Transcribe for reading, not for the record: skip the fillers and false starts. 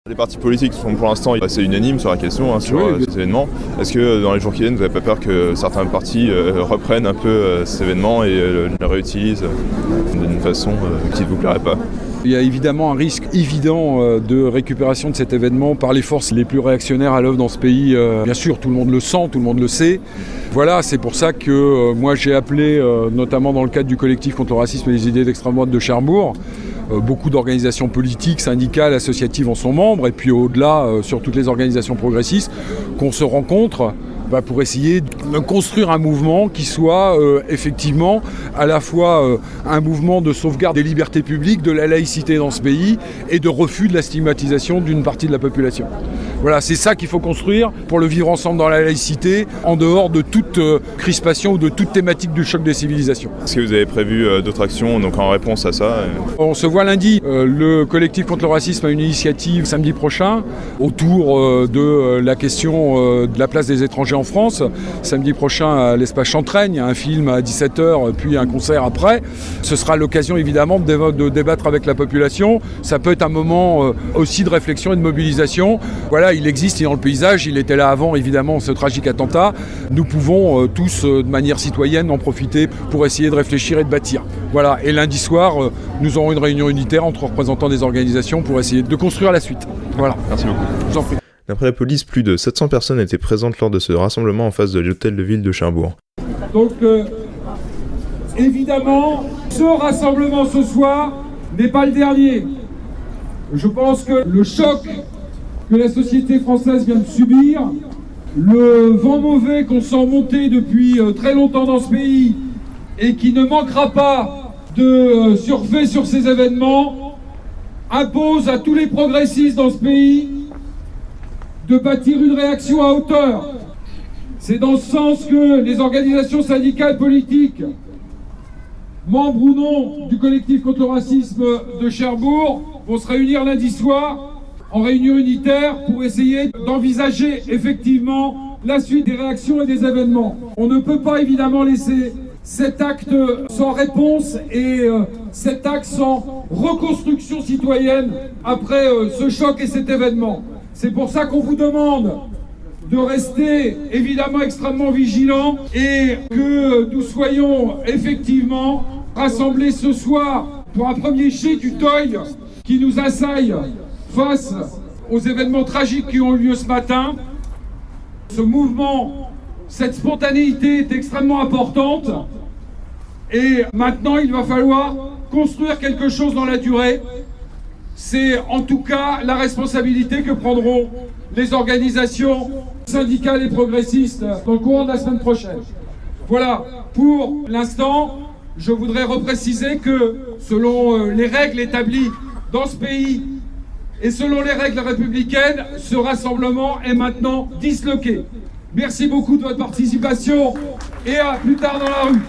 Les partis politiques sont pour l'instant assez unanimes sur la question, sur ces événements. Est-ce que dans les jours qui viennent, vous n'avez pas peur que certains partis reprennent un peu cet événement et le réutilisent d'une façon qui ne vous plairait pas ? Il y a évidemment un risque évident de récupération de cet événement par les forces les plus réactionnaires à l'œuvre dans ce pays. Bien sûr, tout le monde le sent, tout le monde le sait. Voilà, c'est pour ça que moi j'ai appelé, notamment dans le cadre du collectif contre le racisme et les idées d'extrême droite de Cherbourg, beaucoup d'organisations politiques, syndicales, associatives en sont membres, et puis au-delà, sur toutes les organisations progressistes, qu'on se rencontre pour essayer de construire un mouvement qui soit effectivement à la fois un mouvement de sauvegarde des libertés publiques, de la laïcité dans ce pays et de refus de la stigmatisation d'une partie de la population. Voilà, c'est ça qu'il faut construire pour le vivre ensemble dans la laïcité, en dehors de toute crispation ou de toute thématique du choc des civilisations. Est-ce que vous avez prévu d'autres actions donc en réponse à ça ? On se voit lundi. Le collectif contre le racisme a une initiative samedi prochain autour de la question de la place des étrangers en France. Samedi prochain à l'espace Chantraigne, il y a un film à 17h puis un concert après. Ce sera l'occasion évidemment de débattre avec la population. Ça peut être un moment aussi de réflexion et de mobilisation. Voilà, il existe dans le paysage, il était là avant évidemment ce tragique attentat. Nous pouvons tous de manière citoyenne en profiter pour essayer de réfléchir et de bâtir. Voilà, et lundi soir, nous aurons une réunion unitaire entre représentants des organisations pour essayer de construire la suite. Voilà. Merci beaucoup. Je vous en prie. D'après la police, plus de 700 personnes étaient présentes lors de ce rassemblement en face de l'hôtel de ville de Cherbourg. Donc, évidemment, ce rassemblement ce soir n'est pas le dernier. Je pense que le choc que la société française vient de subir, le vent mauvais qu'on sent monter depuis très longtemps dans ce pays et qui ne manquera pas de surfer sur ces événements, impose à tous les progressistes dans ce pays de bâtir une réaction à hauteur. C'est dans ce sens que les organisations syndicales politiques, membres ou non du collectif contre le racisme de Cherbourg, vont se réunir lundi soir en réunion unitaire pour essayer d'envisager effectivement la suite des réactions et des événements. On ne peut pas évidemment laisser cet acte sans réponse et cet acte sans reconstruction citoyenne après ce choc et cet événement. C'est pour ça qu'on vous demande de rester évidemment extrêmement vigilants et que nous soyons effectivement rassemblés ce soir pour un premier jet du deuil qui nous assaille face aux événements tragiques qui ont eu lieu ce matin. Ce mouvement, cette spontanéité est extrêmement importante et maintenant il va falloir construire quelque chose dans la durée. C'est en tout cas la responsabilité que prendront les organisations syndicales et progressistes dans le courant de la semaine prochaine. Voilà, pour l'instant, je voudrais repréciser que selon les règles établies dans ce pays et selon les règles républicaines, ce rassemblement est maintenant disloqué. Merci beaucoup de votre participation et à plus tard dans la rue.